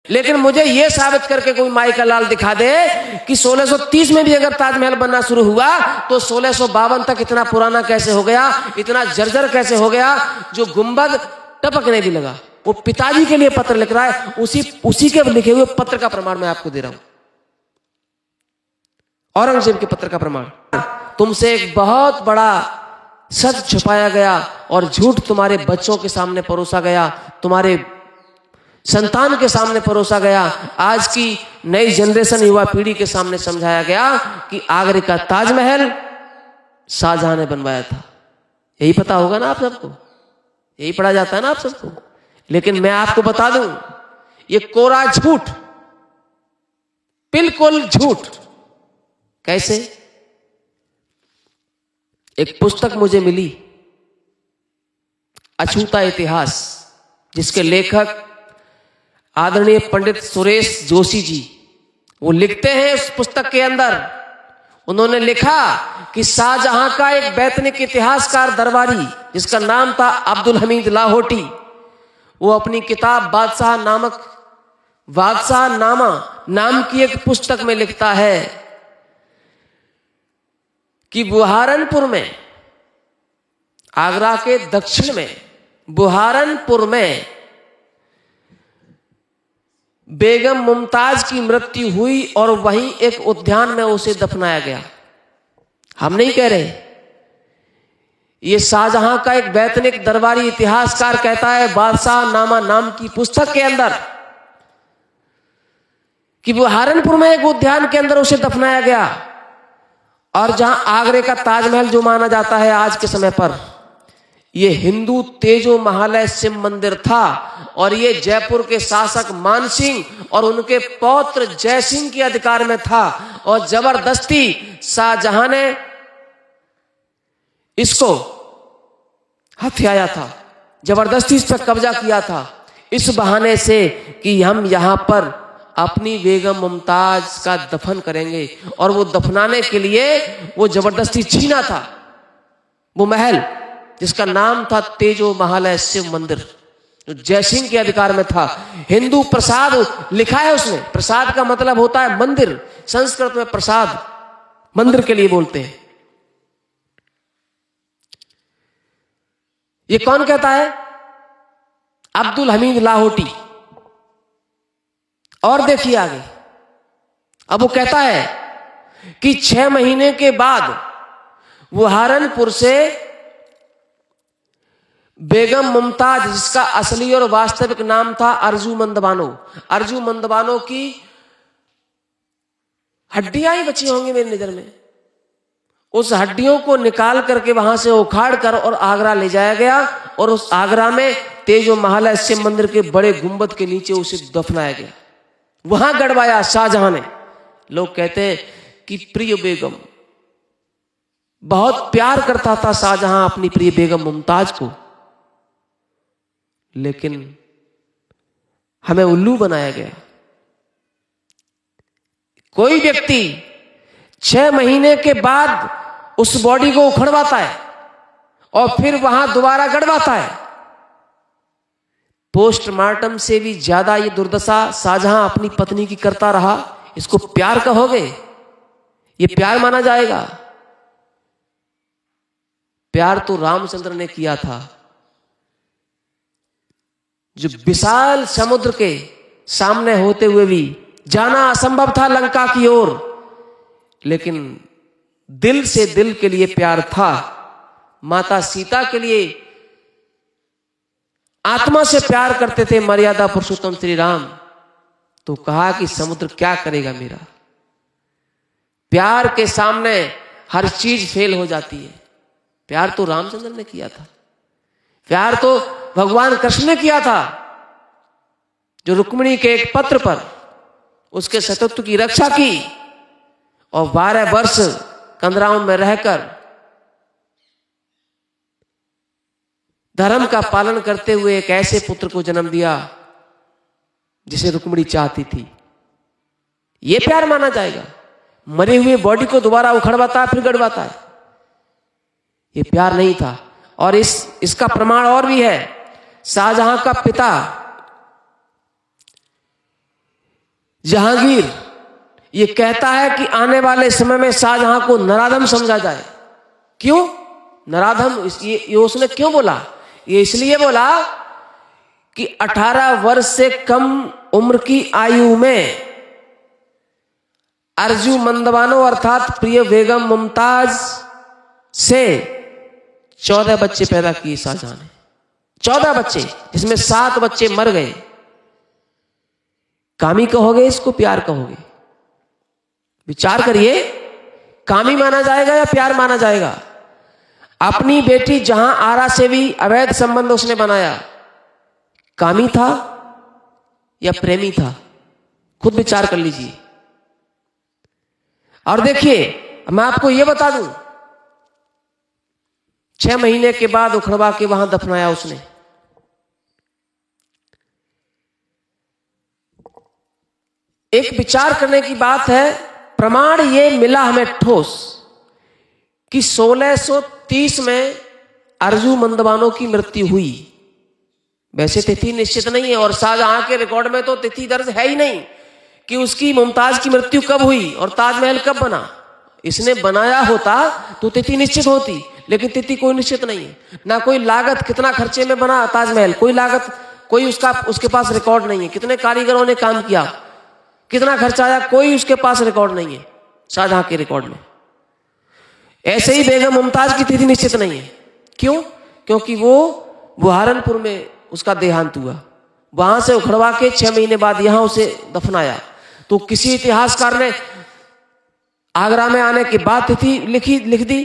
लेकिन मुझे यह साबित करके कोई माई का लाल दिखा दे कि 1630 में भी अगर ताजमहल बनना शुरू हुआ तो 1652 तक इतना पुराना कैसे हो गया, इतना जर्जर कैसे हो गया, जो गुंबद टपकने भी लगा। वो पिताजी के लिए पत्र लिख रहा है, उसी के लिखे हुए पत्र का प्रमाण मैं आपको दे रहा हूं, औरंगजेब के पत्र का प्रमाण। तुमसे एक बहुत बड़ा सच छुपाया गया और झूठ तुम्हारे बच्चों के सामने परोसा गया, तुम्हारे संतान के सामने परोसा गया, आज की नई जनरेशन युवा पीढ़ी के सामने समझाया गया कि आगरे का ताजमहल शाहजहां ने बनवाया था। यही पता होगा ना आप सबको, यही पढ़ा जाता है ना आप सबको। लेकिन मैं आपको बता दूं, ये कोरा झूठ, बिल्कुल झूठ। कैसे? एक पुस्तक मुझे मिली, अछूता इतिहास, जिसके लेखक आदरणीय पंडित सुरेश जोशी जी, वो लिखते हैं उस पुस्तक के अंदर, उन्होंने लिखा कि शाहजहां का एक वैतनिक इतिहासकार दरबारी जिसका नाम था अब्दुल हमीद लाहौटी, वो अपनी किताब बादशाह नामा नाम की एक पुस्तक में लिखता है कि बुहारनपुर में, आगरा के दक्षिण में बुहारनपुर में बेगम मुमताज की मृत्यु हुई और वहीं एक उद्यान में उसे दफनाया गया। हम नहीं कह रहे, ये शाहजहां का एक वैतनिक दरबारी इतिहासकार कहता है बादशाह नामा नाम की पुस्तक के अंदर कि बुहारनपुर में एक उद्यान के अंदर उसे दफनाया गया। और जहां आगरे का ताजमहल जो माना जाता है आज के समय पर, ये हिंदू तेजो महालय शिव मंदिर था और ये जयपुर के शासक मानसिंह और उनके पौत्र जयसिंह के अधिकार में था। और जबरदस्ती शाहजहां ने इसको हथियाया था, जबरदस्ती इस पर कब्जा किया था, इस बहाने से कि हम यहां पर अपनी बेगम मुमताज का दफन करेंगे। और वो दफनाने के लिए वो जबरदस्ती छीना था वो महल, जिसका नाम था तेजो महालय शिव मंदिर, जो जयसिंह के अधिकार में था। हिंदू प्रसाद लिखा है उसमें, प्रसाद का मतलब होता है मंदिर, संस्कृत में प्रसाद मंदिर के लिए बोलते हैं। ये कौन कहता है? अब्दुल हमीद लाहौटी। और देखिए आगे, अब वो कहता है कि 6 महीने के बाद बुहारनपुर से बेगम मुमताज, जिसका असली और वास्तविक नाम था अर्जुमंद बानो की हड्डियां ही बची होंगी मेरी नजर में, उस हड्डियों को निकाल करके वहां से उखाड़ कर और आगरा ले जाया गया और उस आगरा में तेजो महालय शिव मंदिर के बड़े गुंबद के नीचे उसे दफनाया गया, वहां गड़वाया शाहजहां ने। लोग कहते हैं कि प्रिय बेगम, बहुत प्यार करता था शाहजहां अपनी प्रिय बेगम मुमताज को, लेकिन हमें उल्लू बनाया गया। कोई व्यक्ति 6 महीने के बाद उस बॉडी को उखड़वाता है और फिर वहां दोबारा गड़वाता है। पोस्टमार्टम से भी ज्यादा ये दुर्दशा शाहजहां अपनी पत्नी की करता रहा। इसको प्यार कहोगे? ये प्यार माना जाएगा? प्यार तो रामचंद्र ने किया था, जो विशाल समुद्र के सामने होते हुए भी जाना असंभव था लंका की ओर, लेकिन दिल से दिल के लिए प्यार था। माता सीता के लिए आत्मा से प्यार करते थे मर्यादा पुरुषोत्तम श्री राम। तो कहा कि समुद्र क्या करेगा मेरा? प्यार के सामने हर चीज फेल हो जाती है। प्यार तो रामचंद्र ने किया था, प्यार तो भगवान कृष्ण ने किया था, जो रुक्मिणी के एक पत्र पर उसके सतत्व की रक्षा की और 12 वर्ष कंदराओं में रहकर धर्म का पालन करते हुए एक ऐसे पुत्र को जन्म दिया जिसे रुक्मिणी चाहती थी। यह प्यार माना जाएगा? मरे हुए बॉडी को दोबारा उखड़वाता है फिर गड़वाता है, यह प्यार नहीं था। और इसका प्रमाण और भी है। शाहजहां का पिता जहांगीर ये कहता है कि आने वाले समय में शाहजहां को नराधम समझा जाए। क्यों नराधम? ये उसने क्यों बोला? ये इसलिए बोला कि 18 वर्ष से कम उम्र की आयु में अर्जुमंदबानो अर्थात प्रिय बेगम मुमताज से 14 बच्चे पैदा किए शाहजहां ने। 14 बच्चे, जिसमें 7 बच्चे मर गए। कामी कहोगे इसको, प्यार कहोगे? विचार करिए, कामी माना जाएगा या प्यार माना जाएगा? अपनी बेटी जहां आरा से भी अवैध संबंध उसने बनाया, कामी था या प्रेमी था? खुद विचार कर लीजिए। और देखिए, मैं आपको यह बता दूं, 6 महीने के बाद उखड़वा के वहां दफनाया उसने। एक विचार करने की बात है, प्रमाण ये मिला हमें ठोस कि 1630 में अर्जुमंदबानो की मृत्यु हुई। वैसे तिथि निश्चित नहीं है और शाहजहां के रिकॉर्ड में तो तिथि दर्ज है ही नहीं कि उसकी मुमताज की मृत्यु कब हुई और ताजमहल कब बना। इसने बनाया होता तो तिथि निश्चित होती, लेकिन तिथि कोई निश्चित नहीं है। ना कोई लागत, कितना खर्चे में बना ताजमहल, कोई लागत, कोई उसके पास रिकॉर्ड नहीं है। कितने कारीगरों ने काम किया, कितना खर्चा आया, कोई उसके पास रिकॉर्ड नहीं है शाहजहां के रिकॉर्ड में। ऐसे ही बेगम मुमताज की तिथि निश्चित नहीं है। क्यों? क्योंकि वो बुहारनपुर में उसका देहांत हुआ, वहां से उखड़वा के 6 महीने बाद यहां उसे दफनाया। तो किसी इतिहासकार ने आगरा में आने के बाद तिथि लिख दी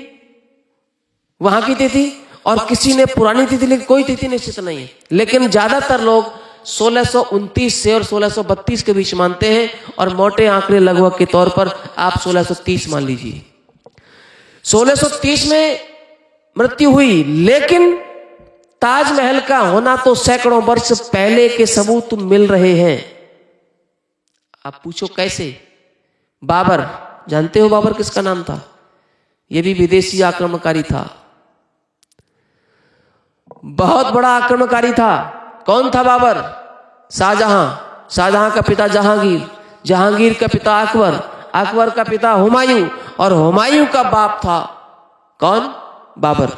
वहां की तिथि, और किसी ने पुरानी तिथि लिखी। कोई तिथि निश्चित नहीं है, लेकिन ज्यादातर लोग 1629 से और 1632 के बीच मानते हैं, और मोटे आंकड़े लगभग के तौर पर आप 1630 मान लीजिए। 1630 में मृत्यु हुई, लेकिन ताजमहल का होना तो सैकड़ों वर्ष पहले के सबूत मिल रहे हैं। आप पूछो कैसे? बाबर, जानते हो बाबर किसका नाम था? यह भी विदेशी आक्रमणकारी था, बहुत बड़ा आक्रमणकारी था। कौन था बाबर? शाहजहां, शाहजहां का पिता जहांगीर, जहांगीर का पिता अकबर, अकबर का पिता हुमायूं, और हुमायूं का बाप था कौन? बाबर।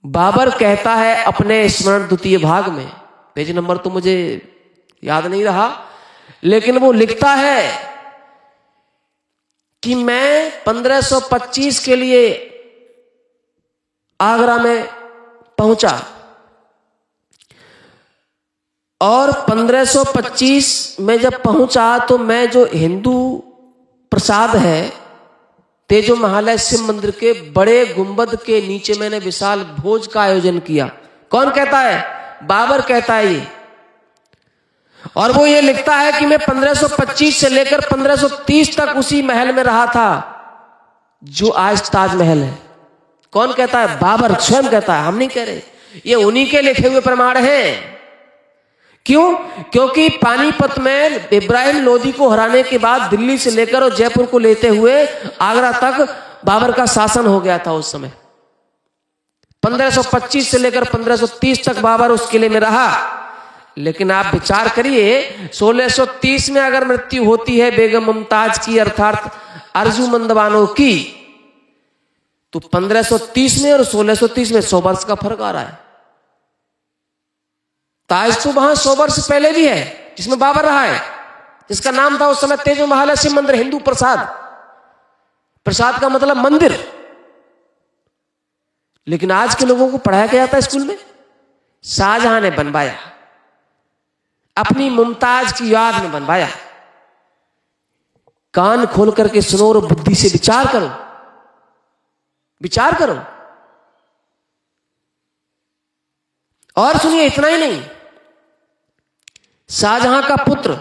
बाबर कहता है अपने स्मरण द्वितीय भाग में, पेज नंबर तो मुझे याद नहीं रहा, लेकिन वो लिखता है कि मैं 1525 के लिए आगरा में पहुंचा, और 1525 में जब पहुंचा तो मैं जो हिंदू प्रसाद है तेजो महालय शिव मंदिर के बड़े गुंबद के नीचे मैंने विशाल भोज का आयोजन किया। कौन कहता है? बाबर कहता है ये। और वो ये लिखता है कि मैं 1525 से लेकर 1530 तक उसी महल में रहा था जो आज ताजमहल है। कौन कहता है? बाबर स्वयं कहता है, हम नहीं कह रहे, ये उन्हीं के लिखे हुए प्रमाण हैं। क्यों? क्योंकि पानीपत में इब्राहिम लोदी को हराने के बाद दिल्ली से लेकर और जयपुर को लेते हुए आगरा तक बाबर का शासन हो गया था उस समय। 1525 से लेकर 1530 तक बाबर उस किले में रहा। लेकिन आप विचार करिए, 1630 में अगर मृत्यु होती है बेगम मुमताज की अर्थात अर्जुमंदबानो की, तो 1530 में और 1630 में 100 वर्ष का फर्क आ रहा है। ताज तो वहां 100 वर्ष पहले भी है जिसमें बाबर रहा है, जिसका नाम था उस समय तेजो महालय शिव मंदिर, हिंदू प्रसाद। प्रसाद का मतलब मंदिर। लेकिन आज के लोगों को पढ़ाया गया था स्कूल में, शाहजहां ने बनवाया, अपनी मुमताज की याद में बनवाया। कान खोल करके सुनो और बुद्धि से विचार करो, विचार करो। और सुनिए, इतना ही नहीं, शाहजहां का पुत्र,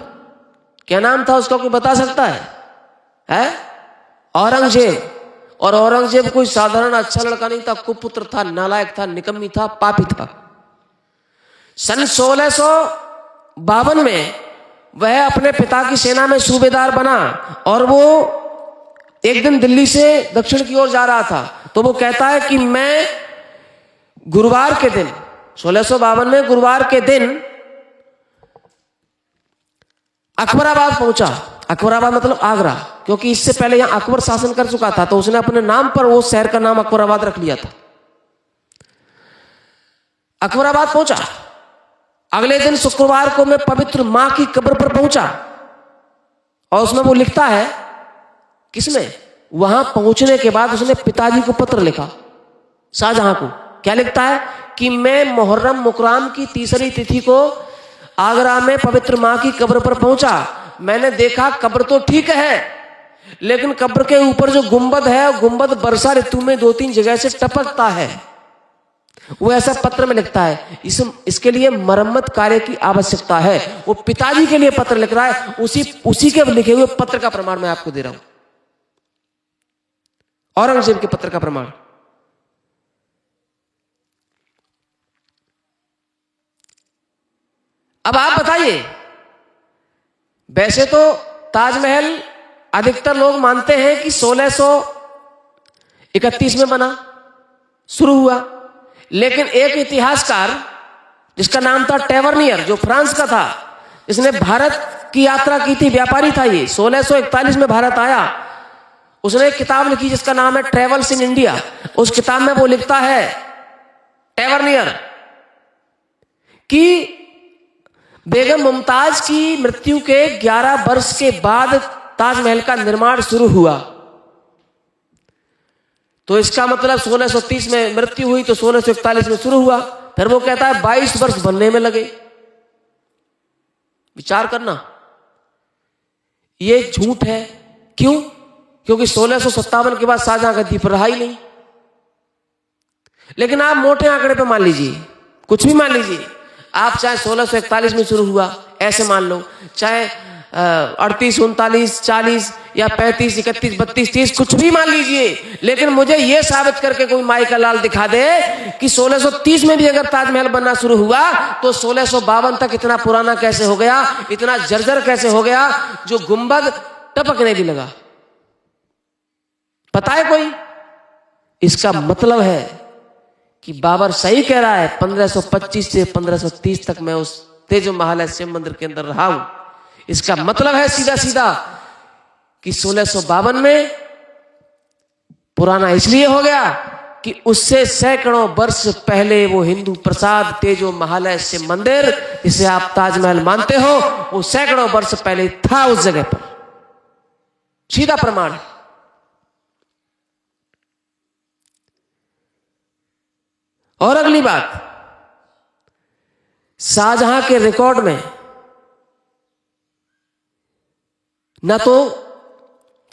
क्या नाम था उसका, कोई बता सकता है? औरंगजेब। और औरंगजेब कोई साधारण अच्छा लड़का नहीं था, कुपुत्र था, नालायक था, निकम्मी था, पापी था। सन 1652 में वह अपने पिता की सेना में सूबेदार बना, और वो एक दिन दिल्ली से दक्षिण की ओर जा रहा था। तो वो कहता है कि मैं गुरुवार के दिन, 1652 में गुरुवार के दिन अकबराबाद पहुंचा। अकबराबाद मतलब आगरा, क्योंकि इससे पहले यहां अकबर शासन कर चुका था, तो उसने अपने नाम पर वो शहर का नाम अकबराबाद रख लिया था। अकबराबाद पहुंचा। अगले दिन शुक्रवार को मैं पवित्र मां की कब्र पर पहुंचा, और उसमें वो लिखता है, किसमें, वहां पहुंचने के बाद उसने पिताजी को पत्र लिखा, शाहजहां को। क्या लिखता है कि मैं मुहर्रम मुकर्रम की तीसरी तिथि को आगरा में पवित्र मां की कब्र पर पहुंचा। मैंने देखा कब्र तो ठीक है, लेकिन कब्र के ऊपर जो गुंबद है, गुंबद वर्षा ऋतु में 2-3 जगह से टपकता है। वो ऐसा पत्र में लिखता है, इसके लिए मरम्मत कार्य की आवश्यकता है। वो पिताजी के लिए पत्र लिख रहा है, उसी के लिखे हुए पत्र का प्रमाण मैं आपको दे रहा हूं, औरंगजेब के पत्र का प्रमाण। अब आप बताइए, वैसे तो ताजमहल अधिकतर लोग मानते हैं कि 1631 में बना, शुरू हुआ, लेकिन एक इतिहासकार जिसका नाम था टेवर्नियर, जो फ्रांस का था, इसने भारत की यात्रा की थी, व्यापारी था ये, 1641 में भारत आया। उसने एक किताब लिखी जिसका नाम है ट्रेवल्स इन इंडिया। उस किताब में वो लिखता है, टेवर्नियर, कि बेगम मुमताज की मृत्यु के 11 वर्ष के बाद ताजमहल का निर्माण शुरू हुआ। तो इसका मतलब 1630 में मृत्यु हुई, तो 1641 में शुरू हुआ। फिर वो कहता है 22 वर्ष बनने में लगे। विचार करना, ये झूठ है। क्यों? क्योंकि 1657 के बाद शाहजहां गद्दी पर रहा ही नहीं। लेकिन आप मोटे आंकड़े पे मान लीजिए, कुछ भी मान लीजिए, आप चाहे 1641 में शुरू हुआ ऐसे मान लो, चाहे 38, 39, 40 या 35, 31, 32, 30 कुछ भी मान लीजिए, लेकिन मुझे यह साबित करके कोई माई का लाल दिखा दे कि 1630 में भी अगर ताजमहल बनना शुरू हुआ तो 1652 तक इतना पुराना कैसे हो गया, इतना जर्जर कैसे हो गया, जो गुंबद टपकने भी लगा। पता है कोई? इसका मतलब है कि बाबर सही कह रहा है, 1525 से 1530 तक मैं उस तेजो महालय शिव मंदिर के अंदर रहा हूं। इसका मतलब है सीधा सीधा कि 1652 में पुराना इसलिए हो गया कि उससे सैकड़ों वर्ष पहले वो हिंदू प्रसाद तेजो महालय शिव मंदिर, जिसे आप ताजमहल मानते हो, वो सैकड़ों वर्ष पहले था उस जगह पर। सीधा प्रमाण है। और अगली बात, शाहजहां के रिकॉर्ड में न तो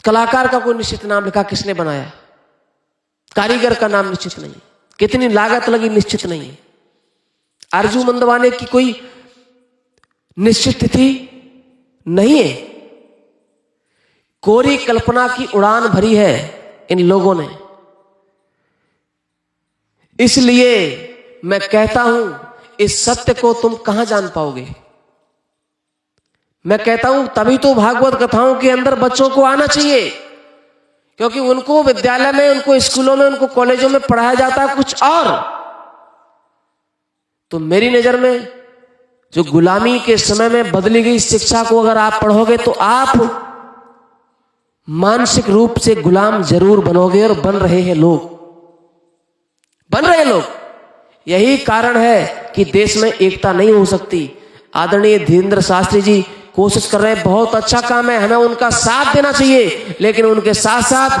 कलाकार का कोई निश्चित नाम लिखा, किसने बनाया, कारीगर का नाम निश्चित नहीं, कितनी लागत लगी निश्चित नहीं, आरजू मंदवाने की कोई निश्चित तिथि नहीं है। कोरी कल्पना की उड़ान भरी है इन लोगों ने। इसलिए मैं कहता हूं, इस सत्य को तुम कहां जान पाओगे। मैं कहता हूं तभी तो भागवत कथाओं के अंदर बच्चों को आना चाहिए, क्योंकि उनको विद्यालय में, उनको स्कूलों में, उनको कॉलेजों में पढ़ाया जाता है कुछ और। तो मेरी नजर में जो गुलामी के समय में बदली गई शिक्षा को अगर आप पढ़ोगे तो आप मानसिक रूप से गुलाम जरूर बनोगे, और बन रहे हैं लोग, बन रहे लोग। यही कारण है कि देश में एकता नहीं हो सकती। आदरणीय धीरेंद्र शास्त्री जी कोशिश कर रहे हैं, बहुत अच्छा काम है, हमें उनका साथ देना चाहिए, लेकिन उनके साथ साथ